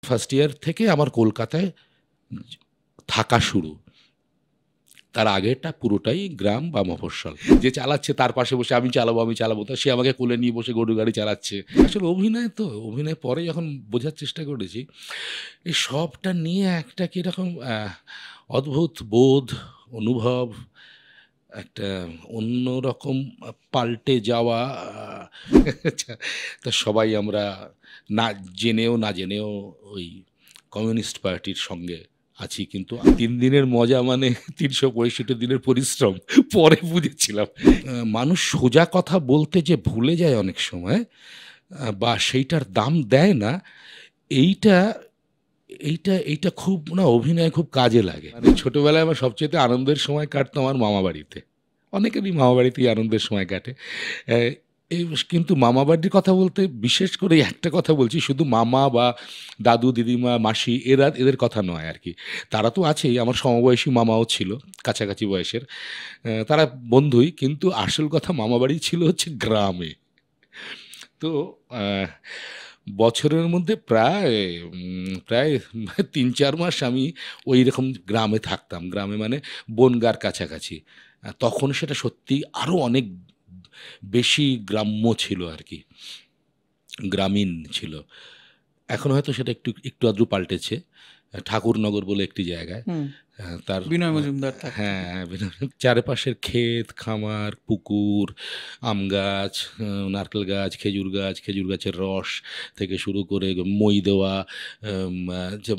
First year থেকে আমার কলকাতায় থাকা শুরু। তার আগেরটা পুরোটাই গ্রাম বা মফস্বল। যে চালাচ্ছে তার পাশে বসে আমি চালাবো, তো সে আমাকে কোলে নিয়ে বসে গরুর গাড়ি চালাচ্ছে। আসলে অভিনয় তো, অভিনয় পরে যখন বোঝার চেষ্টা করেছি, এই সবটা নিয়ে একটা কিরকম অদ্ভুত বোধ, অনুভব, একটা অন্যরকম পাল্টে যাওয়া। তা সবাই আমরা না জেনেও না জেনেও ওই কমিউনিস্ট পার্টির সঙ্গে আছি, কিন্তু ৩ দিনের মজা মানে ৩৬৫ দিনের পরিশ্রম পরে বুঝেছিলাম। মানুষ সোজা কথা বলতে যে ভুলে যায় অনেক সময়, বা সেইটার দাম দেয় না, এইটা এইটা খুব না অভিনয়ে খুব কাজে লাগে। মানে ছোটবেলায় আমার সবচাইতে আনন্দের সময় কাটতো আমার মামাবাড়িতে। অনেকেরই মামাবাড়িতেই আনন্দের সময় কাটে। অ্যা এই কিন্তু মামাবাড়ির কথা বলতে বিশেষ করে একটা কথা বলছি, শুধু মামা বা দাদু, দিদিমা, মাসি এদের কথা নয় আরকি। তারা তো আছেই, আমার সমবয়সী মামাও ছিল, কাছাকাছি বয়সের। তারা বন্ধুই, কিন্তু আসল কথা মামাবাড়ি ছিল হচ্ছে গ্রামে। তো আ বছরের মধ্যে প্রায় ৩-৪ মাস আমি ঐরকম গ্রামে থাকতাম। গ্রামে মানে বনগাঁর কাছাকাছি। তখন সেটা সত্যিই আরো অনেক বেশি গ্রাম্য ছিল আরকি। গ্রামীণ ছিল। এখন হয়তো সেটা একটু আধটু পাল্টেছে। ঠাকুরনগর বলে একটি জায়গায়। হুম। তার বিনয় মজুমদার থাকতেন। হ্যাঁ, চারপাশের ক্ষেত, খামার, পুকুর, আম গাছ, নারকেল গাছ, খেজুর গাছের রস থেকে শুরু করে মই দেওয়া। যে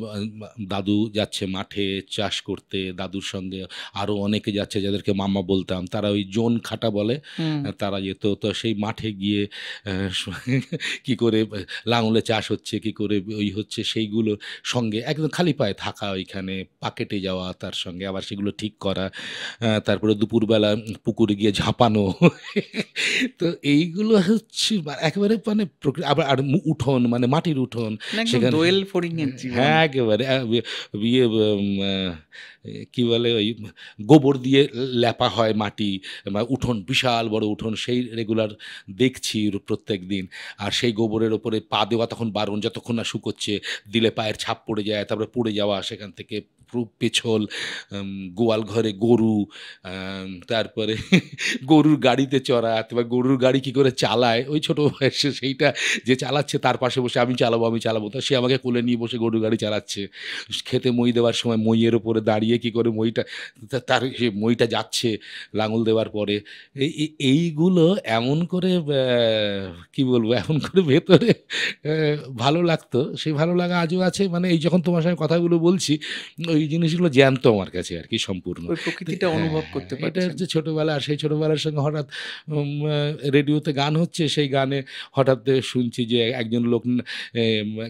দাদু যাচ্ছে মাঠে চাষ করতে, দাদুর সঙ্গে আরও অনেকে যাচ্ছে যাদেরকে মামা বলতাম। তারা ওই জোন খাটা বলে, হুম। তারা যেত। তো সেই মাঠে গিয়ে কি করে লাঙলে চাষ হচ্ছে, কি করে ওই হচ্ছে সেইগুলো সঙ্গে একদম খালি পায়ে থাকা, ওইখানে পা কেটে যাওয়া, তার সঙ্গে আবার সেগুলো ঠিক করা। তারপরে দুপুরবেলা পুকুরে গিয়ে ঝাঁপানো। তো এইগুলো হচ্ছে একেবারে মানে আবার আর উঠোন মানে মাটির উঠোন। মানে একদম সেখানে দোয়েল ফড়িংয়ের জীবন। হ্যাঁ, একেবারে ইয়ে কি বলে ওই গোবর দিয়ে লেপা হয় মাটি, বা উঠোন বিশাল বড় উঠোন, সেই রেগুলার দেখছি প্রত্যেকদিন। আর সেই গোবরের ওপরে পা দেওয়া তখন বারণ, যতক্ষণ না শুকোচ্ছে। দিলে পায়ের ছাপ পড়ে যায়, তারপরে পড়ে যাওয়া, সেখান থেকে পেছল, গোয়াল ঘরে গরু, তারপরে গরুর গাড়িতে চড়া, বা গরুর গাড়ি কি করে চালায় ওই ছোট বয়সে, সেইটা যে চালাচ্ছে তার পাশে বসে আমি চালাবো, তো সে আমাকে কোলে নিয়ে বসে গরুর গাড়ি চালাচ্ছে। খেতে মই দেওয়ার সময় মইয়ের ওপরে দাঁড়িয়ে কি করে মইটা, তার সে মইটা যাচ্ছে লাঙল দেওয়ার পরে। এইগুলো এমন করে কি বলবো, এমন করে ভেতরে ভালো লাগতো। সেই ভালো লাগা আজও আছে। মানে এই যখন তোমার সঙ্গে কথাগুলো বলছি, ওই জিনিসগুলো জ্যান্ত আমার কাছে আরকি সম্পূর্ণ। ওই তো প্রকৃতিটা হ্যাঁ, অনুভব হ্যাঁ, করতে এটা পারছেন। হচ্ছে ছোটবেলা। আর সেই ছোটবেলার সঙ্গে হঠাৎ উম আ রেডিওতে গান হচ্ছে, সেই গানে হঠাৎ শুনছি যে একজন লোক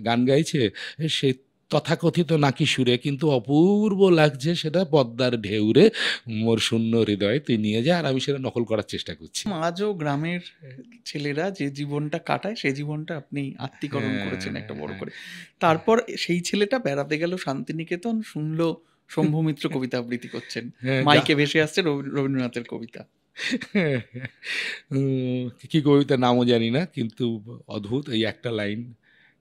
গান গাইছে, সে তথাকথিত নাকি সুরে, কিন্তু অপূর্ব লাগছে সেটা, পদ্মার ঢেউরে মোর শূন্য হৃদয় তুই নিয়ে যা। আর আমি সেটা নকল করার চেষ্টা করছি। আজও গ্রামের ছেলেরা যে জীবনটা কাটায় সেই জীবনটা আপনি আত্মীকরণ করেছেন হ্যাঁ, একটা বড় হ্যাঁ। করে। তারপর সেই ছেলেটা বেড়াতে গেল শান্তিনিকেতন, শুনলো শম্ভু মিত্র কবিতা আবৃত্তি করছেন, হ্যাঁ, মাইকে ভেসে আসছে রবীন্দ্রনাথের কবিতা। কি কবিতার নামও জানি না, কিন্তু অদ্ভুত এই একটা লাইন,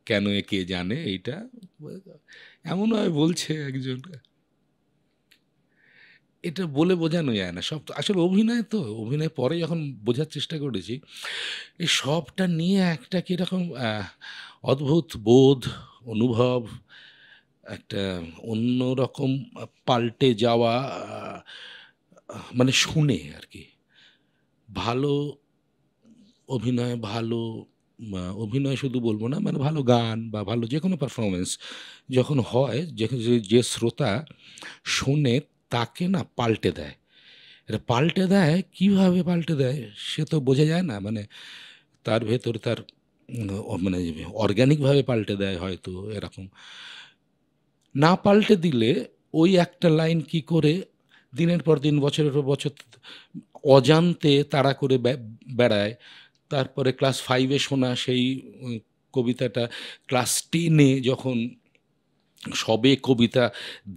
কেন এ কে জানে, এইটা এমনভাবে বলছে একজন, এটা বলে বোঝানো যায় না। সব তো আসলে অভিনয় তো, অভিনয় পরে যখন বোঝার চেষ্টা করেছি, এই সবটা নিয়ে একটা কিরকম অদ্ভুত বোধ, অনুভব, একটা অন্যরকম পাল্টে যাওয়া, মানে শুনে আরকি। ভালো অভিনয়, ভালো অভিনয় শুধু বলব না, মানে ভালো গান বা ভালো যেকোনো পারফরম্যান্স যখন হয়, যে শ্রোতা শোনে তাকে না পাল্টে দেয়। এটা পাল্টে দেয়, কিভাবে পাল্টে দেয় সে তো বোঝা যায় না। মানে তার ভেতর তার মানে অর্গানিকভাবে পাল্টে দেয় হয়তো এরকম। না পাল্টে দিলে ওই একটা লাইন কি করে দিনের পর দিন, বছরের পর বছর অজান্তে তাড়া করে বেড়ায়। তারপরে ক্লাস 5 এ শোনা সেই কবিতাটা ক্লাস 10 এ যখন সবে কবিতা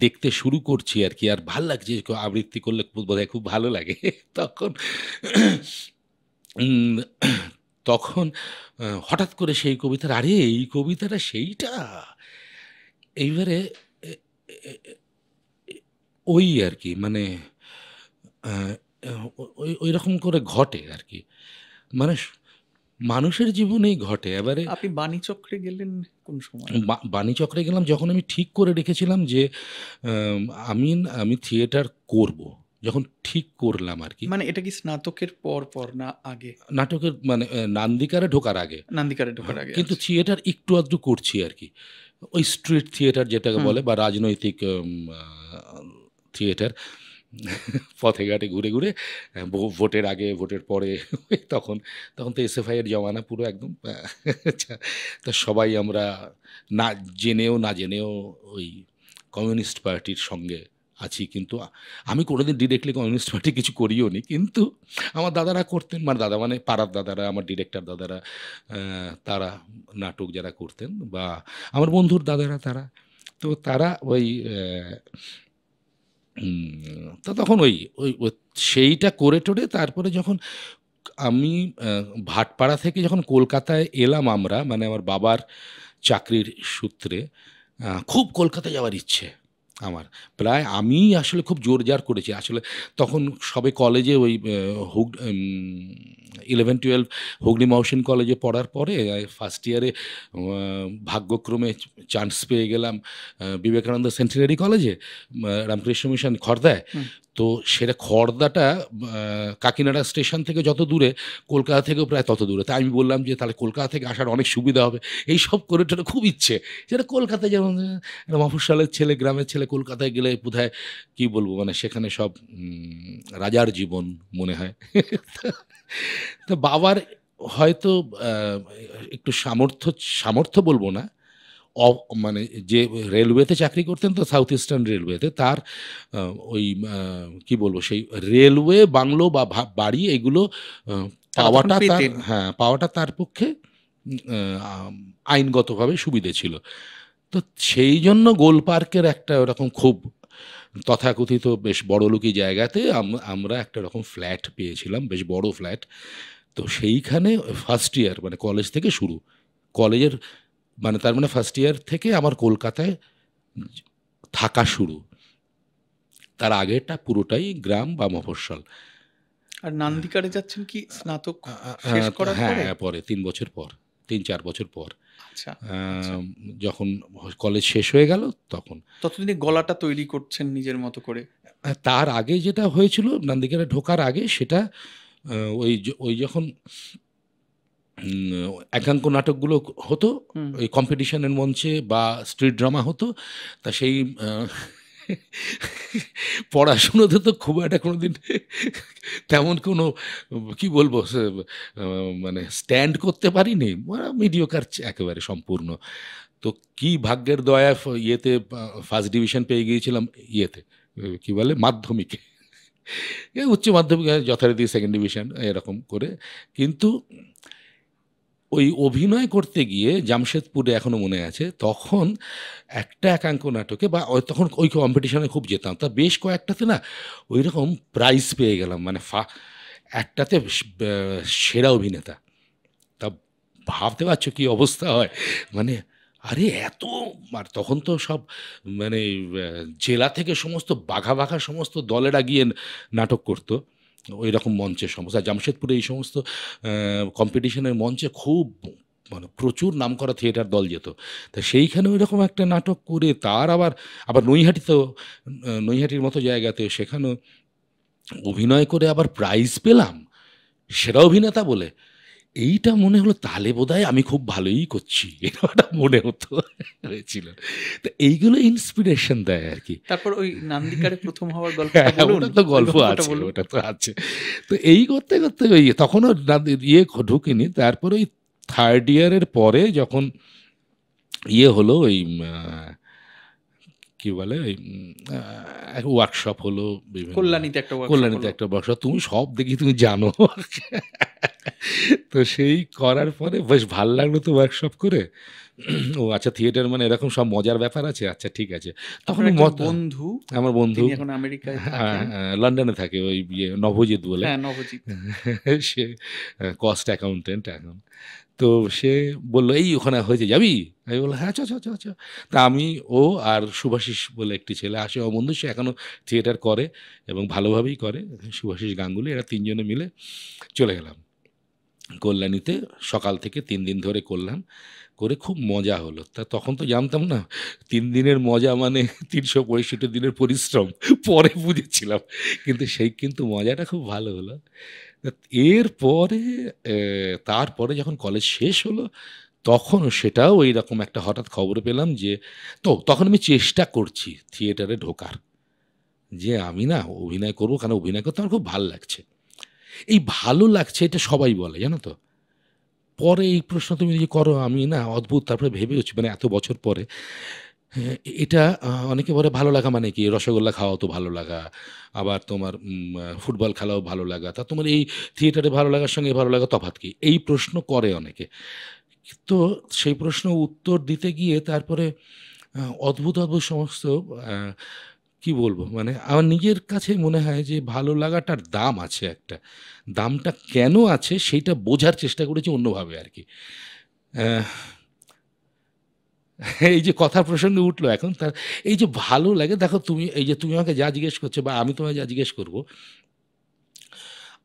দেখতে শুরু করছি আরকি, আর ভাল লাগছে, আবৃত্তি করলে বোধহয় খুব ভালো লাগে। তখন উম তখন হঠাৎ করে সেই কবিতার, "আরে এই কবিতাটা সেইটা! এইবারে এ- এ- এ- ওই আর কি মানে আহ, ওই রকম করে ঘটে আর কি, মানে মানুষের জীবনেই ঘটে। এবারে আপনি বাণীচক্রে গেলেন কোন সময়? বাণীচক্রে গেলাম যখন আমি ঠিক করে রেখেছিলাম যে আম, আমি আমি থিয়েটার করব, যখন ঠিক করলাম আর কি। মানে এটা কি স্নাতকের পর পর না আগে? নাটকের মানে নান্দিকারে ঢোকার আগে। নান্দিকারে ঢোকার হ্যাঁ, আগে, কিন্তু আচ্ছা। থিয়েটার একটু আধটু করছি আর কি, ওই স্ট্রিট থিয়েটার যেটাকে হুম। বলে, বা রাজনৈতিক থিয়েটার, পথে ঘাটে ঘুরে ঘুরে ভোটের আগে ভোটের পরে ওই তখন তখন তো এসএফআই এর জমানা পুরো একদম আচ্ছা, তো সবাই আমরা না জেনেও না জেনেও ওই কমিউনিস্ট পার্টির সঙ্গে আছি, কিন্তু আমি কোনোদিন ডিরেক্টলি কমিউনিস্ট পার্টি কিছু করিও নি, কিন্তু আমার দাদারা করতেন, মানে দাদা মানে পাড়ার দাদারা, আমার ডিরেক্টর দাদারা, তারা নাটক যারা করতেন, বা আমার বন্ধুর দাদারা, তারা তো তারা ওই তো তখন ওই ওই ওই সেইটা করে টোরে তারপরে যখন আমি ভাটপাড়া থেকে যখন কলকাতায় এলাম আমরা, মানে আমার বাবার চাকরির সূত্রে খুব কলকাতায় যাওয়ার ইচ্ছে আমার। প্রায় আমি আসলে খুব জোরজার করেছি আসলে, তখন সবে কলেজে ওই হুগ 11-12 হুগলি মহসিন কলেজে পড়ার পরে ফার্স্ট ইয়ারে ভাগ্যক্রমে চান্স পেয়ে গেলাম বিবেকানন্দ সেন্টিনারি কলেজে, রামকৃষ্ণ মিশন খড়দায়। হুম। তো সেটা খড়দাটা কাকিনাড়া স্টেশন থেকে যত দূরে, কলকাতা থেকেও প্রায় তত দূরে। তাই আমি বললাম যে তাহলে কলকাতা থেকে আসার অনেক সুবিধা হবে, এই সব করে টোরে খুব ইচ্ছে। সেটা কলকাতায় যেমন মফস্বলের ছেলে, গ্রামের ছেলে কলকাতায় গেলে বোধহয় কী বলবো, মানে সেখানে সব রাজার জীবন মনে হয়। তো বাবার হয়তো একটু সামর্থ্য বলবো না, মানে যে রেলওয়েতে চাকরি করতেন তো সাউথ ইস্টার্ন রেলওয়েতে, তার ওই কি বলবো সেই রেলওয়ে বাংলো বা বাড়ি এগুলো তারা তখন পাওয়াটা তার, পেতেন। হ্যাঁ পাওয়াটা তার পক্ষে আইনগতভাবে সুবিধে ছিল। তো সেই জন্য গোল পার্কের একটা ওরকম খুব তথাকথিত বেশ বড়লোকি জায়গাতে আমরা একটা রকম ফ্ল্যাট পেয়েছিলাম, বেশ বড় ফ্ল্যাট। তো সেইখানে ফার্স্ট ইয়ার মানে কলেজ থেকে শুরু, কলেজের মানে তার মানে ফার্স্ট ইয়ার থেকে আমার কলকাতায় থাকা শুরু। তার আগেরটা পুরোটাই গ্রাম বা মফস্বল। আর নান্দিকারে যাচ্ছেন কি স্নাতক আ আ শেষ করার হ্যাঁ, পরে? পরে ৩ বছর পর, ৩-৪ বছর পর। আচ্ছা, আ আচ্ছা। যখন কলেজ শেষ হয়ে গেল তখন। ততদিনে গলাটা তৈরি করছেন নিজের মতো করে। তার আগে যেটা হয়েছিল নান্দিকারে ঢোকার আগে সেটা ওই যখন একাঙ্ক নাটকগুলো হতো, হুম। ওই কম্পিটিশনের মঞ্চে বা স্ট্রিট ড্রামা হতো। তা সেই পড়াশুনোতে তো খুব একটা কোনোদিন তেমন কোনো কি বলবো মানে স্ট্যান্ড করতে পারিনি, মিডিওকার একেবারে সম্পূর্ণ। তো কি ভাগ্যের দয়া ইয়েতে ফার্স্ট ডিভিশন পেয়ে গিয়েছিলাম, ইয়েতে কি বলে মাধ্যমিকে, উচ্চ মাধ্যমিকে যথারীতি সেকেন্ড ডিভিশন এরকম করে। কিন্তু ওই অভিনয় করতে গিয়ে জামশেদপুরে এখনো মনে আছে, তখন একটা একাঙ্ক নাটকে বা তখন ওই কম্পিটিশনে খুব যেতাম, তা বেশ কয়েকটাতে না ওই রকম প্রাইজ পেয়ে গেলাম, মানে একটাতে সেরা অভিনেতা। তা ভাবতে পারছো কি অবস্থা হয়, মানে আরে এত, আর তখন তো সব মানে জেলা থেকে সমস্ত বাঘা বাঘা সমস্ত দলেরা গিয়ে নাটক করতো ওই রকম মঞ্চে সমস্ত। আর জামশেদপুরে এই সমস্ত কম্পিটিশনের মঞ্চে খুব মানে প্রচুর নামকরা থিয়েটার দল যেত। তা সেইখানে ওই রকম একটা নাটক করে তার আবার আবার নৈহাটিতেও, নৈহাটির মতো জায়গাতে সেখানেও অভিনয় করে আবার প্রাইজ পেলাম সেরা অভিনেতা বলে। এইটা মনে হলো তাহলে বোধহয় আমি খুব ভালোই করছি, এটা মনে হতো হয়েছিল। তো এইগুলো ইন্সপিরেশন দেয় আর কি। তারপর ওই নান্দিকারে প্রথম হওয়ার গল্পটা বলুন। ওটা তো ওই গল্প গল্পটা আছে, বলুন। ওটা তো আছে। তো এই করতে করতে ওই তখনও ইয়ে ঢুকিনি। তারপরে ওই থার্ড ইয়ারের পরে যখন ইয়ে হলো ওই কি বলে ওই ওয়ার্কশপ হলো বিভিন্ন, কল্যাণীতে একটা ওয়ার্কশপ কল্যাণীতে হলো। একটা ওয়ার্কশপ, তুমি সব দেখি তুমি জানো। তো সেই করার পরে বেশ ভাল লাগলো তো ওয়ার্কশপ করে। ও আচ্ছা, থিয়েটার মানে এরকম সব মজার ব্যাপার আছে। আচ্ছা ঠিক আছে। তখন আপনার একজন মত বন্ধু, আমার বন্ধু তিনি এখন আমেরিকায় থাকেন। লন্ডনে থাকে, ওই নভোজিৎ বলে। হ্যাঁ, নবজিৎ। সে কস্ট অ্যাকাউন্টেন্ট এখন। তো সে বলল, "এই ওখানে হয়েছে, যাবি?" আমি বললাম, "হ্যাঁ, চ, চ, চ, চ।" তা আমি, ও আর শুভাশিস বলে একটি ছেলে আসে, আমার বন্ধু, সে এখনো থিয়েটার করে এবং ভালোভাবেই করে। শুভাশিস গাঙ্গুলি, এরা ৩ জনে মিলে চলে গেলাম কল্যাণীতে। সকাল থেকে ৩ দিন ধরে করলাম। করে খুব মজা হলো। তা তখন তো জানতাম না ৩ দিনের মজা মানে ৩৬৫ দিনের পরিশ্রম। পরে বুঝেছিলাম। কিন্তু সেই কিন্তু মজাটা খুব ভালো হলো। তা এরপরে তারপরে যখন কলেজ শেষ হলো, তখনও সেটাও এইরকম একটা হঠাৎ খবর পেলাম যে, তখন আমি চেষ্টা করছি থিয়েটারে ঢোকার। যে আমি না অভিনয় করব, কারণ অভিনয় করতে আমার খুব ভাল লাগছে। এই ভালো লাগছে এটা সবাই বলে, জানো তো? পরে এই প্রশ্ন তুমি যে করো, আমি না অদ্ভুত তারপরে ভেবেওছি, মানে এত বছর পরে, হ্যাঁ, এটা অনেকে বলে ভালো লাগা মানে কি? রসগোল্লা খাওয়াও তো ভালো লাগা। আবার তোমার ফুটবল খেলাও ভালো লাগা। তা তোমার এই থিয়েটারে ভালো লাগার সঙ্গে ভালো লাগার তফাৎ কি? এই প্রশ্ন করে অনেকে। তো সেই প্রশ্নের উত্তর দিতে গিয়ে তারপরে আ অদ্ভুত, অদ্ভুত সমস্ত আ কি বলবো? মানে আমার নিজের কাছে মনে হয় যে ভালো লাগাটার দাম আছে একটা। দামটা কেন আছে সেইটা বোঝার চেষ্টা করেছি অন্যভাবে আরকি। অ্যা এই যে কথার প্রসঙ্গে উঠলো এখন, তার এই যে ভালো লাগে, দেখো তুমি এই যে তুমি আমাকে যা জিজ্ঞেস করছো বা আমি তোমায় যা জিজ্ঞেস করব,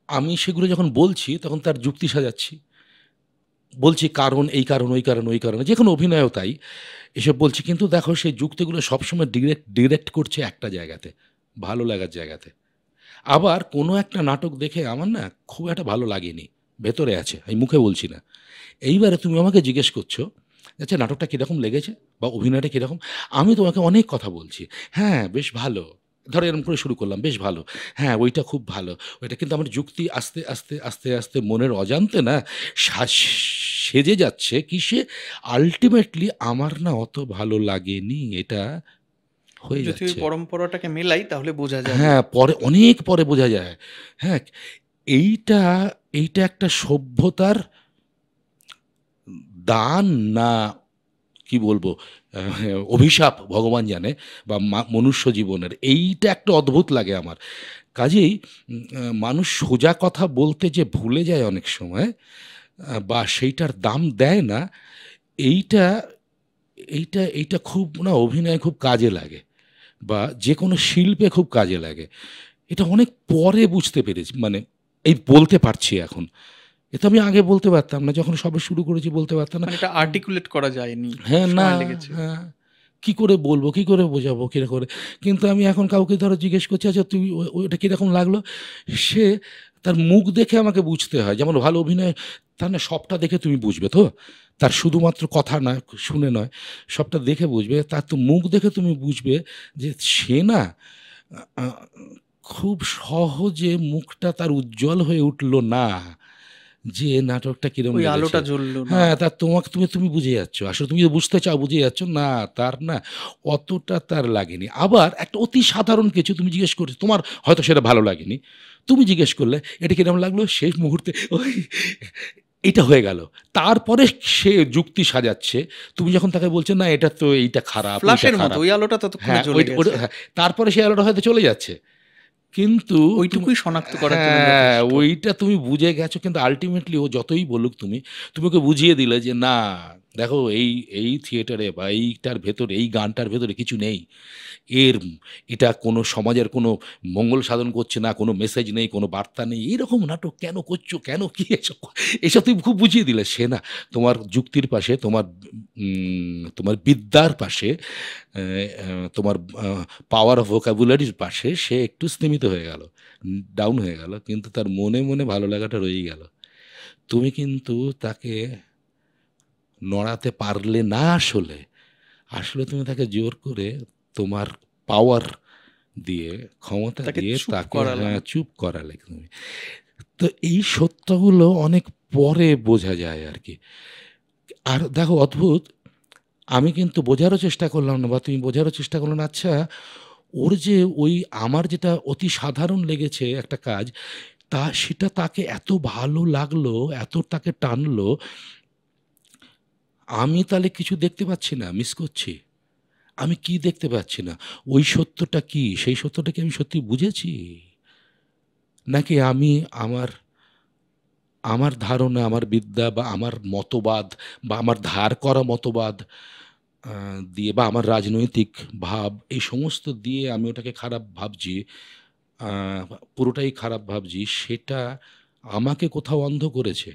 আমি সেগুলো যখন বলছি তখন তার যুক্তি সাজাচ্ছি। বলছি কারণ, এই কারণ, ওই কারণ, ওই কারণে, যেকোনো অভিনয়ও তাই। এসব বলছি, কিন্তু দেখো সেই যুক্তিগুলো সবসময় ডিরেক্ট করছে একটা জায়গাতে, ভালো লাগার জায়গাতে। আবার কোনো একটা নাটক দেখে আমার না খুব একটা ভালো লাগেনি। ভেতরে আছে, আমি মুখে বলছি না। এইবারে তুমি আমাকে জিজ্ঞেস করছো, আচ্ছা নাটকটা কিরকম লেগেছে বা অভিনয়টা কিরকম? আমি তোমাকে অনেক কথা বলছি। হ্যাঁ, বেশ ভালো। ধরো এরকম করে শুরু করলাম, বেশ ভালো। হ্যাঁ, ওইটা খুব ভালো। ওইটা, কিন্তু আমার যুক্তি আস্তে, আস্তে, আস্তে, আস্তে মনের অজান্তে না সা সেজে যাচ্ছে কিসে? আল্টিমেটলি আমার না অত ভালো লাগেনি। এটা হয়ে যদি ওই যাচ্ছে। পরম্পরাটাকে মেলাই তাহলে বোঝা যাবে। হ্যাঁ, পরে অনেক পরে বোঝা যায়। হ্যাঁ, এইটা এইটা একটা সভ্যতার দান না কি বলবো? অভিশাপ ভগবান জানে, বা মনুষ্য জীবনের। এইটা একটা অদ্ভুত লাগে আমার। কাজেই মানুষ সোজা কথা বলতে যে ভুলে যায় অনেক সময়, বা সেইটার দাম দেয় না, এইটা এইটা খুব না অভিনয়ে খুব কাজে লাগে, বা যেকোনো শিল্পে খুব কাজে লাগে। এটা অনেক পরে বুঝতে পেরেছি, মানে এই বলতে পারছি এখন। এটা আমি আগে বলতে পারতাম না। যখন সবে শুরু করেছি বলতে পারতাম না। মানে এটা আর্টিকুলেট করা যায়নি, হ্যাঁ, না, সময় লেগেছে। হ্যাঁ। কি করে বলবো? কি করে বোঝাবো? কি করে? কিন্তু আমি এখন কাউকে ধরো জিজ্ঞেস করছি, "আচ্ছা তুই ওইটা কিরকম লাগলো?" সে তার মুখ দেখে আমাকে বুঝতে হয়। যেমন ভালো অভিনয়, তার না সবটা দেখে তুমি বুঝবে তো? তার শুধুমাত্র কথা নয়, শুনে নয়, সবটা দেখে বুঝবে। তার তো মুখ দেখে তুমি বুঝবে যে সে না আ আ খুব সহজে মুখটা তার উজ্জ্বল হয়ে উঠল না। যে নাটকটা কিরম ওই লেগেছে। আলোটা জ্বলল না। হ্যাঁ, তা তোমাকে তুমি বুঝে যাচ্ছ। আসলে তুমি বুঝতে চাও, বুঝে যাচ্ছ। না, তার না অতটা তার লাগেনি। আবার একটা অতি সাধারণ কিছু তুমি জিজ্ঞেস করেছ, তোমার হয়তো সেটা ভালো লাগেনি। তুমি জিজ্ঞেস করলে, "এটা কিরকম লাগলো?" শেষ মুহূর্তে ওই এটা হয়ে গেল। তারপরে সে যুক্তি সাজাচ্ছে। তুমি যখন তাকে বলছো, "না, এটা তো এইটা খারাপ, ওইটা ফ্ল্যাশের মতো খারাপ।" ওই আলোটা ততক্ষণে হ্যাঁ, জ্বলে গেছে। হ্যাঁ, তারপরে সেই আলোটা হয়তো চলে যাচ্ছে। কিন্তু ওইটুকুই শনাক্ত করার জন্য হ্যাঁ, যথেষ্ট। ওইটা তুমি বুঝে গেছো, কিন্তু আল্টিমেটলি ও যতই বলুক তুমি ওকে বুঝিয়ে দিলে যে না, দেখো এই থিয়েটারে বা এইটার ভেতরে, এই গানটার ভেতরে কিছু নেই। এর এটা কোনো সমাজের কোনো মঙ্গল সাধন করছে না, কোনো মেসেজ নেই, কোনো বার্তা নেই। এরকম নাটক কেন করছো? কেন কি এসব তুমি খুব বুঝিয়ে দিলে। সে না তোমার যুক্তির পাশে, তোমার বিদ্যার পাশে, তোমার পাওয়ার অফ ভোকাবুলারির পাশে সে একটু স্তিমিত হয়ে গেল। ডাউন হয়ে গেল। কিন্তু তার মনে, মনে ভালো লাগাটা রয়েই গেল। তুমি কিন্তু তাকে নড়াতে পারলে না আসলে। আসলে তুমি তাকে জোর করে তোমার পাওয়ার দিয়ে, ক্ষমতা তাকে দিয়ে চুপ তাকে, করালাম। হ্যাঁ, চুপ করালে তুমি। তো এই সত্যগুলো অনেক পরে বোঝা যায় আরকি। আর দেখো অদ্ভুত, আমি কিন্তু বোঝারও চেষ্টা করলাম না, বা তুমি বোঝারও চেষ্টা করলে না। আচ্ছা, ওর যে ওই আমার যেটা অতি সাধারণ লেগেছে একটা কাজ, সেটা তাকে এত ভালো লাগলো, এত তাকে টানলো, আমি তাহলে কিছু দেখতে পাচ্ছি না, মিস করছি। আমি কি দেখতে পাচ্ছি না? ওই সত্যটা কি? সেই সত্যটা কি আমি সত্যি বুঝেছি? নাকি আমি আমার আমার ধারণা, আমার বিদ্যা বা আমার মতবাদ বা আমার ধার করা মতবাদ দিয়ে বা আমার রাজনৈতিক ভাব এই সমস্ত দিয়ে আমি ওটাকে খারাপ ভাবছি, আ পুরোটাই খারাপ ভাবছি, সেটা আমাকে কোথাও অন্ধ করেছে।